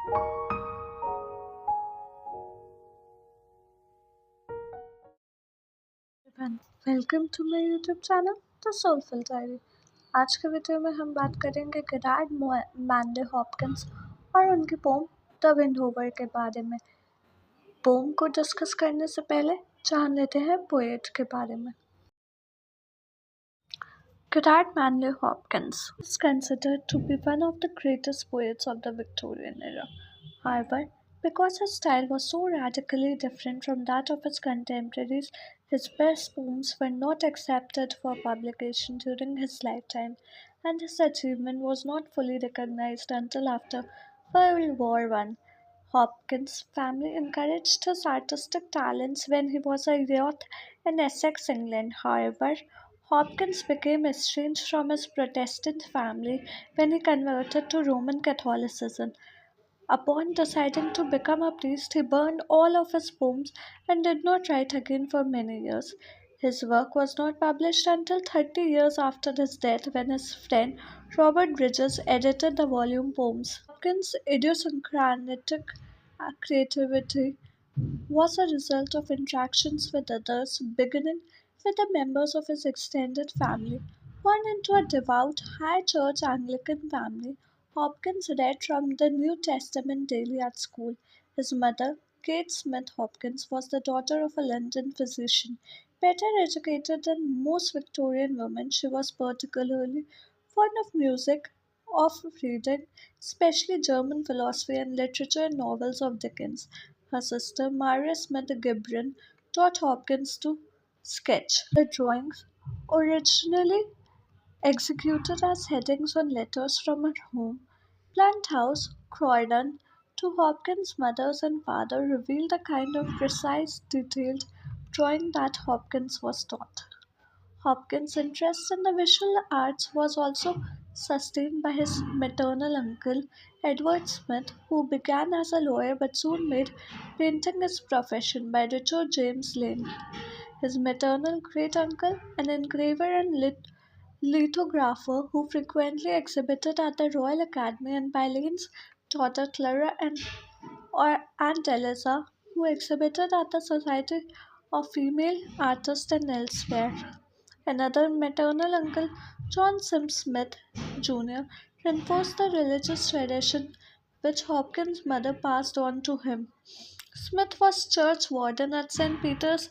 Everyone, welcome to my YouTube channel the soulful diary. आज के video में हम बात करेंगे ग्रैड मैंडे हॉपकिंस और उनकी पोम द विंडहोवर के बारे में। पोम को डिस्कस करने से पहले जान लेते हैं पोएट के बारे में। Gerard Manley Hopkins is considered to be one of the greatest poets of the Victorian era. However, because his style was so radically different from that of his contemporaries, his best poems were not accepted for publication during his lifetime, and his achievement was not fully recognized until after World War One. Hopkins' family encouraged his artistic talents when he was a youth in Essex, England. However, Hopkins became estranged from his Protestant family when he converted to Roman Catholicism. Upon deciding to become a priest, he burned all of his poems and did not write again for many years. His work was not published until 30 years after his death when his friend Robert Bridges edited the volume Poems. Hopkins' idiosyncratic creativity was a result of interactions with others, beginning with the members of his extended family. Born into a devout, high church Anglican family, Hopkins read from the New Testament daily at school. His mother, Kate Smith Hopkins, was the daughter of a London physician. Better educated than most Victorian women, she was particularly fond of music, of reading, especially German philosophy and literature and novels of Dickens. Her sister, Maria Smith Gibran, taught Hopkins to sketch. The drawings, originally executed as headings on letters from her home, Plant House, Croydon, to Hopkins' mother and father, reveal the kind of precise, detailed drawing that Hopkins was taught. Hopkins' interest in the visual arts was also sustained by his maternal uncle, Edward Smith, who began as a lawyer but soon made painting his profession, by Richard James Lane. His maternal great uncle, an engraver and lithographer who frequently exhibited at the Royal Academy, and by Lane's daughter Clara or Aunt Eliza, who exhibited at the Society of Female Artists and elsewhere. Another maternal uncle, John Sims Smith Jr., reinforced the religious tradition which Hopkins' mother passed on to him. Smith was church warden at St. Peter's,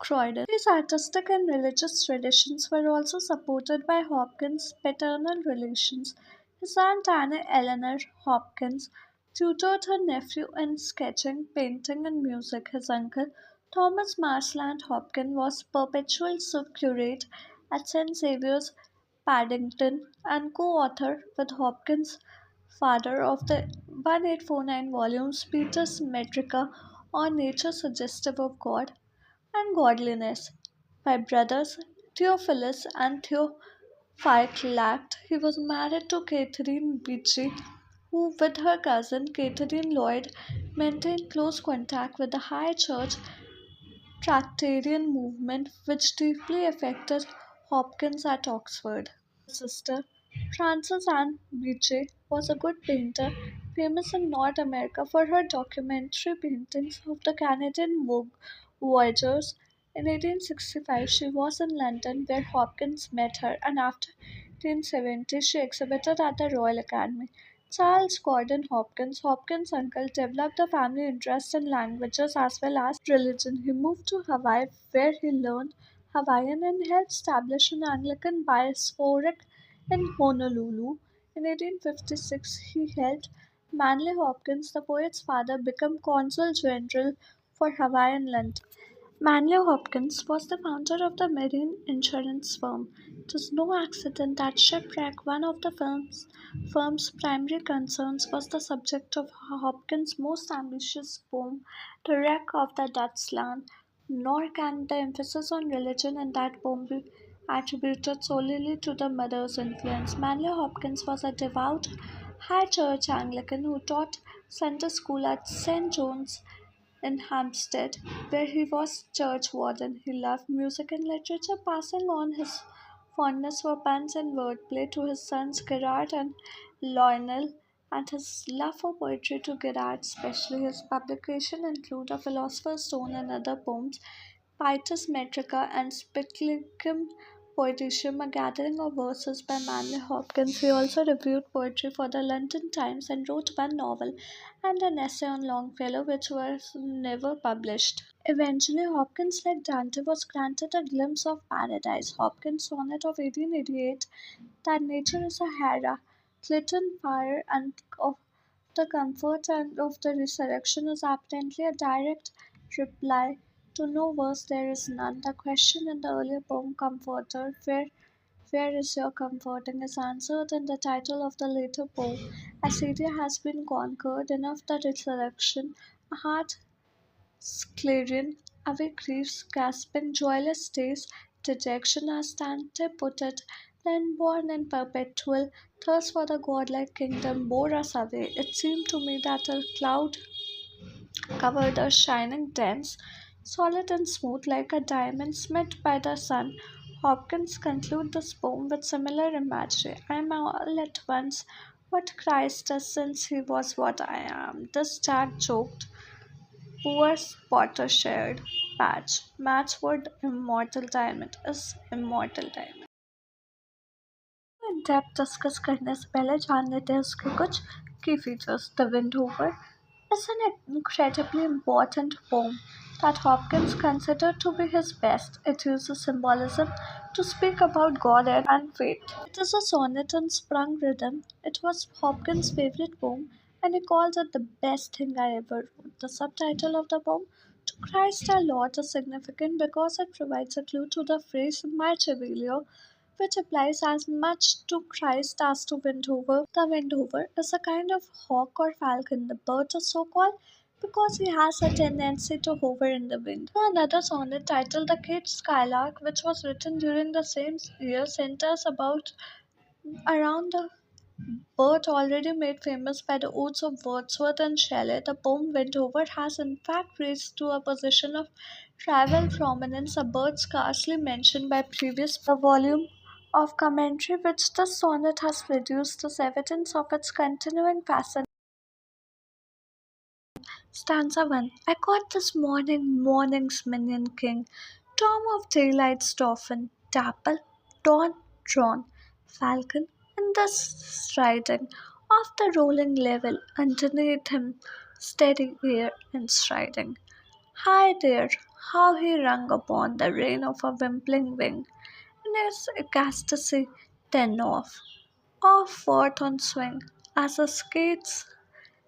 Croydon. These artistic and religious traditions were also supported by Hopkins' paternal relations. His aunt Anna Eleanor Hopkins tutored her nephew in sketching, painting, and music. His uncle, Thomas Marsland Hopkins, was perpetual curate at St. Xavier's, Paddington, and co-author with Hopkins' father of the 1849 volumes Peter's Metrica on Nature Suggestive of God and Godliness by brothers Theophilus and Theophylact. He was married to Catherine Beechey, who, with her cousin Catherine Lloyd, maintained close contact with the High Church Tractarian movement, which deeply affected Hopkins at Oxford. His sister, Frances Ann Beechey, was a good painter, famous in North America for her documentary paintings of the Canadian voyagers. In 1865, she was in London, where Hopkins met her, and after 1870, she exhibited at the Royal Academy. Charles Gordon Hopkins, Hopkins' uncle, developed a family interest in languages as well as religion. He moved to Hawaii, where he learned Hawaiian and helped establish an Anglican diasporic in Honolulu. In 1856, he helped Manley Hopkins, the poet's father, become consul general for Hawaii in London. Manley Hopkins was the founder of the marine insurance firm. It was no accident that shipwreck, one of the firm's primary concerns, was the subject of Hopkins' most ambitious poem, The Wreck of the Dutchland. Nor can the emphasis on religion in that poem be attributed solely to the mother's influence. Manley Hopkins was a devout High Church Anglican who taught Sunday school at St. John's in Hampstead, where he was church warden. He loved music and literature, passing on his fondness for puns and wordplay to his sons Gerard and Lionel. and his love for poetry to get at, especially his publication include A Philosopher's Stone and other poems, Pietus Metrica and Spiclicum Poeticium, a gathering of verses by Manley Hopkins. He also reviewed poetry for the London Times and wrote one novel and an essay on Longfellow, which was never published. Eventually, Hopkins, like Dante, was granted a glimpse of paradise. Hopkins' sonnet of 1888, that nature is a Hera, Clinton fire, and of the comfort and of the resurrection is apparently a direct reply to no verse there is none. The question in the earlier poem, Comforter, where is your comforting, is answered in the title of the later poem. Assyria has been conquered, enough the resurrection, a heart clarion, away griefs, gasping, joyless days, dejection, as Dante put it, then born in perpetual thirst for the godlike kingdom bore us away. It seemed to me that a cloud covered us, shining dense, solid and smooth like a diamond smit by the sun. Hopkins concludes this poem with similar imagery. I am all at once what Christ is since he was what I am. This Jack joked. Poor spotter shared patch. Matchwood immortal diamond is immortal diamond. In depth discuss करने से पहले जान लेते हैं उसके कुछ key features. The Windhover is an incredibly important poem that Hopkins considered to be his best. It uses symbolism to speak about God and fate. It is a sonnet in sprung rhythm. It was Hopkins' favorite poem, and he called it the best thing I ever wrote. The subtitle of the poem, To Christ our Lord, is significant because it provides a clue to the phrase March which applies as much to Christ as to Windhover. The Windhover is a kind of hawk or falcon. The bird is so called because he has a tendency to hover in the wind. Another sonnet titled The Caged Skylark, which was written during the same year, centers about around the bird already made famous by the odes of Wordsworth and Shelley. The poem Windhover has in fact raised to a position of rival prominence, a bird scarcely mentioned by previous. The volume of commentary which the sonnet has produced is evidence of its continuing fascination. Stanza 1. I caught this morning's minion king, Tom of daylight's dolphin, dapple, dawn drawn, falcon, in the striding of the rolling level underneath him, steady air and striding. High there, how he rung upon the rein of a wimpling wing, in his ecstasy, then off forth on swing, as a skate's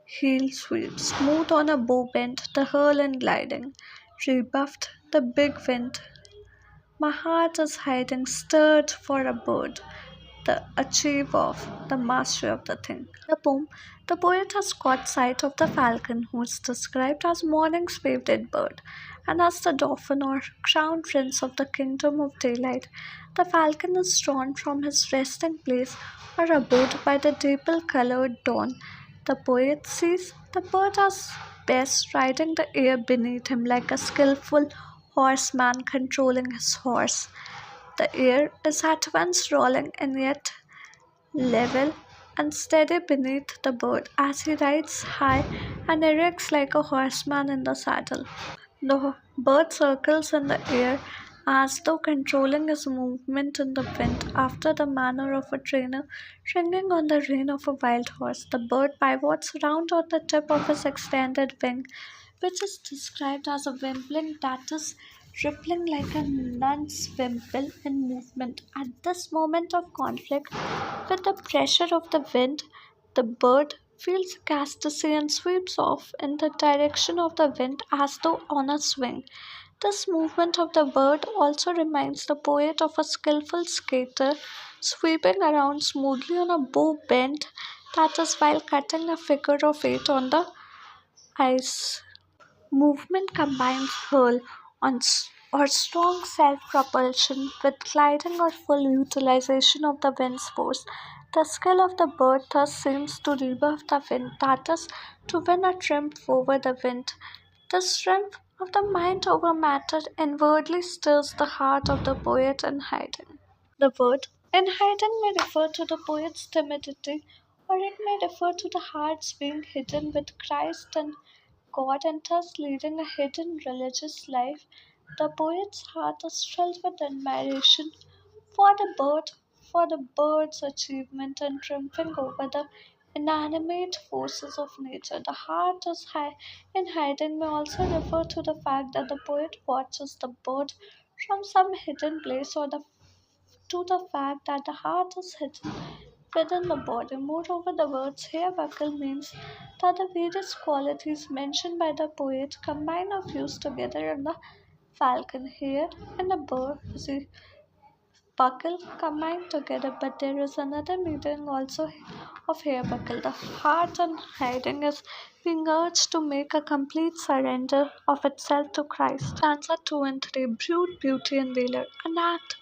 heel sweeps smooth on a bow bent, the hurl and gliding, rebuffed the big wind. My heart is hiding, stirred for a bird, the achieve of, the mastery of the thing. The poem, the poet has caught sight of the falcon, who is described as morning's favorite bird, and as the dauphin or crown prince of the kingdom of daylight. The falcon is drawn from his resting place or abode by the dapple colored dawn. The poet sees the bird as best riding the air beneath him like a skillful horseman controlling his horse. The air is at once rolling and yet level and steady beneath the bird as he rides high and erects like a horseman in the saddle. The bird circles in the air as though controlling his movement in the wind after the manner of a trainer ringing on the rein of a wild horse. The bird pivots round on the tip of his extended wing, which is described as a wimpling that is rippling like a nun's wimple in movement. At this moment of conflict with the pressure of the wind, the bird feels ecstasy and sweeps off in the direction of the wind as though on a swing. This movement of the bird also reminds the poet of a skillful skater sweeping around smoothly on a bow bent, that is, while cutting a figure of eight on the ice. Movement combines hurl or strong self-propulsion with gliding or full utilization of the wind's force. The skill of the bird thus seems to rebuff the wind, that is, to win a triumph over the wind. This triumph of the mind over matter inwardly stirs the heart of the poet in hiding. The word in hiding may refer to the poet's timidity or it may refer to the hearts being hidden with Christ and God and thus leading a hidden religious life. The poet's heart is filled with admiration for the bird's achievement and triumphing over the inanimate forces of nature. The heart is high in hiding may also refer to the fact that the poet watches the bird from some hidden place or the fact that the heart is hidden within the body. Moreover, the words hair buckle means that the various qualities mentioned by the poet combine or fuse together in the falcon hair and the bird buckle combined together, but there is another meaning also of hair buckle. The heart and hiding is being urged to make a complete surrender of itself to Christ. Stanza 2 and 3 Brood, beauty, and valor. An act,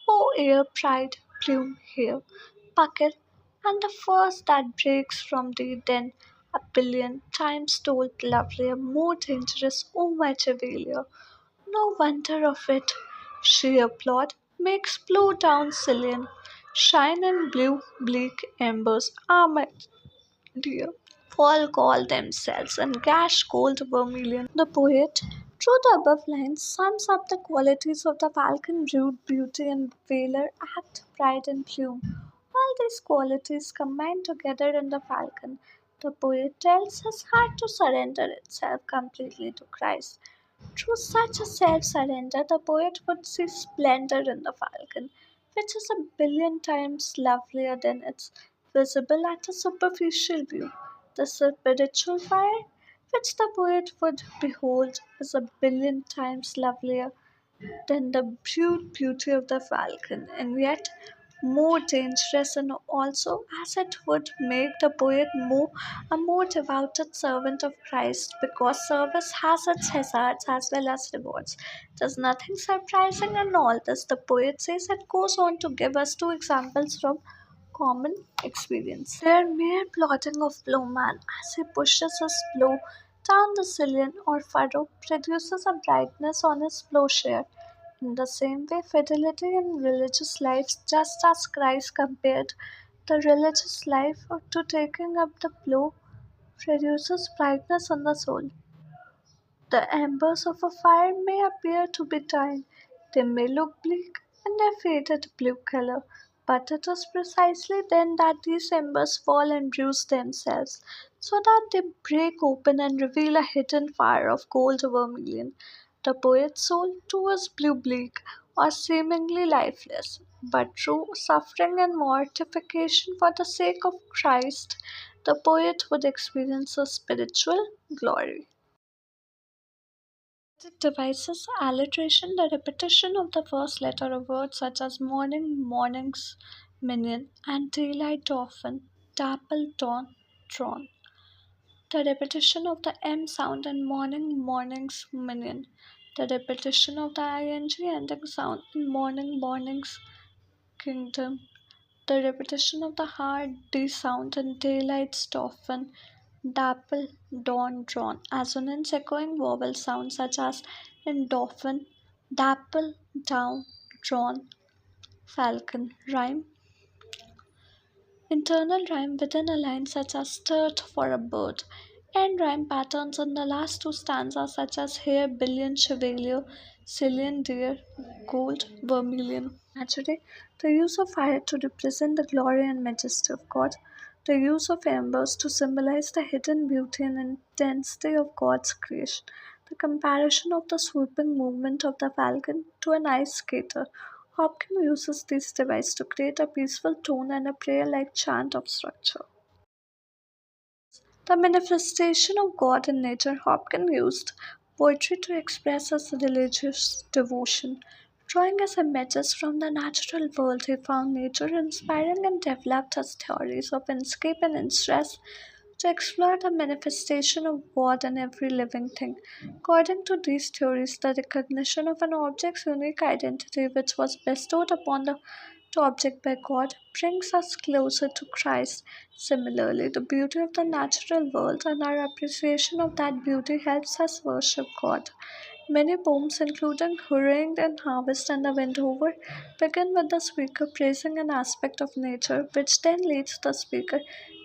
O air, pride, plume, hair, buckle, and the first that breaks from thee, then a billion times told lovelier, more dangerous, O my Chevalia. No wonder of it, sheer plot makes blow down Cillian. Shine in blue, bleak embers, ah, my dear. Fall call themselves and gash gold vermilion. The poet, through the above lines, sums up the qualities of the falcon brood, beauty and valor, act, pride and plume. All these qualities combine together in the falcon. The poet tells his heart to surrender itself completely to Christ. Through such a self surrender, the poet would see splendor in the falcon, which is a billion times lovelier than it's visible at a superficial view. The spiritual fire, which the poet would behold, is a billion times lovelier than the brute beauty of the falcon, and yet more dangerous, and also as it would make the poet more devoted servant of Christ, because service has its hazards as well as rewards. There's nothing surprising in all this. The poet says it goes on to give us two examples from common experience. Their mere plodding of plowman as he pushes his plow down the silion or furrow produces a brightness on his plowshare. In the same way, fidelity in religious life, just as Christ compared the religious life to taking up the plow, produces brightness on the soul. The embers of a fire may appear to be dying, they may look bleak in their faded blue color, but it is precisely then that these embers fall and bruise themselves, so that they break open and reveal a hidden fire of gold vermilion. The poet's soul too is blue bleak or seemingly lifeless, but through suffering and mortification for the sake of Christ, the poet would experience a spiritual glory. It devices alliteration, the repetition of the first letter of words such as morning, morning's minion, and daylight often, dapple, dawn, drawn. The repetition of the M sound in morning, morning's minion. The repetition of the ing ending sound in morning, morning's kingdom. The repetition of the hard D sound in daylight's dolphin, dapple, dawn, drawn. Assonance echoing vowel sounds such as in dolphin, dapple, down, drawn, falcon. Rhyme. Internal rhyme within a line such as sturt for a bird. End rhyme patterns in the last two stanzas such as hair, billion, chevalier, cillian, deer, gold, vermilion. Naturally, the use of fire to represent the glory and majesty of God, the use of embers to symbolize the hidden beauty and intensity of God's creation, the comparison of the swooping movement of the falcon to an ice skater. Hopkins uses these devices to create a peaceful tone and a prayer like chant of structure. The manifestation of God in nature, Hopkins used poetry to express his religious devotion. Drawing his images from the natural world, he found nature inspiring and developed his theories of escape and interest to explore the manifestation of God in every living thing. According to these theories, the recognition of an object's unique identity, which was bestowed upon the object by God, brings us closer to Christ. Similarly, the beauty of the natural world and our appreciation of that beauty helps us worship God. Many poems, including Hurrying and Harvest and the Windhover, begin with the speaker praising an aspect of nature, which then leads the speaker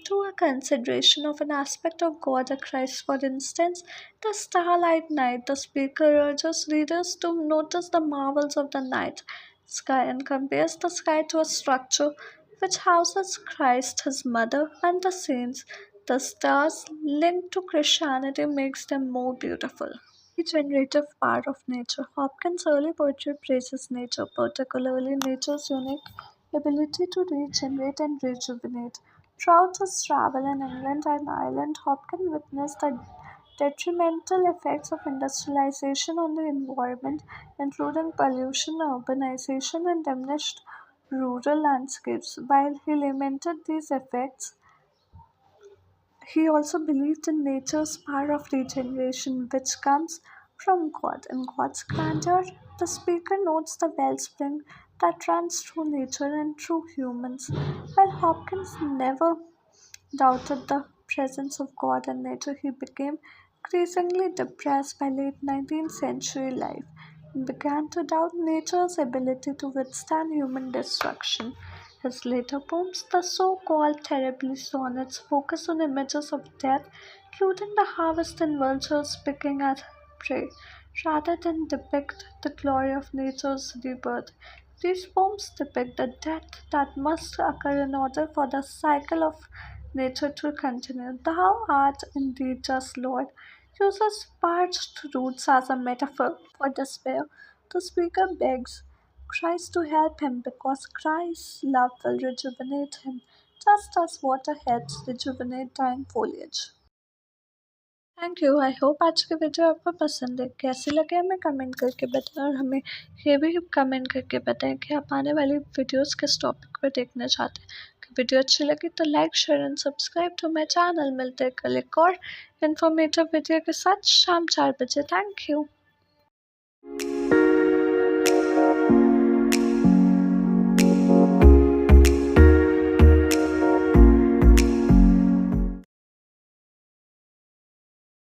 into a consideration of an aspect of God or Christ. For instance, the starlight night, the speaker urges readers to notice the marvels of the night sky and compares the sky to a structure which houses Christ, his mother, and the saints. The stars linked to Christianity makes them more beautiful. Regenerative power of nature. Hopkins' early poetry praises nature, particularly nature's unique ability to regenerate and rejuvenate. Throughout his travel in England and Ireland, Hopkins witnessed the detrimental effects of industrialization on the environment, including pollution, urbanization, and diminished rural landscapes. While he lamented these effects, he also believed in nature's power of regeneration, which comes from God. In God's grandeur, the speaker notes the wellspring that runs through nature and through humans. While Hopkins never doubted the presence of God in nature, he became increasingly depressed by late 19th century life and began to doubt nature's ability to withstand human destruction. His later poems, the so called terribly sonnets, focus on images of death, including the harvest and vultures picking at prey, rather than depict the glory of nature's rebirth. These poems depict the death that must occur in order for the cycle of nature to continue. Thou art indeed just, Lord, uses parched roots as a metaphor for despair. The speaker begs Christ to help him because Christ's love will rejuvenate him, just as water helps rejuvenate dying foliage. Thank you. I hope आज की video आपको पसंद है। कैसी लगे हमें comment करके बताएं और हमें ये भी कमेंट करके बताएं कि आप आने वाली वीडियोस किस टॉपिक पर देखना चाहते हैं। वीडियो अच्छी लगी तो like share and subscribe to my channel. मिलते हैं कल एक और इन्फॉर्मेटिव वीडियो के साथ शाम 4 बजे। Thank you.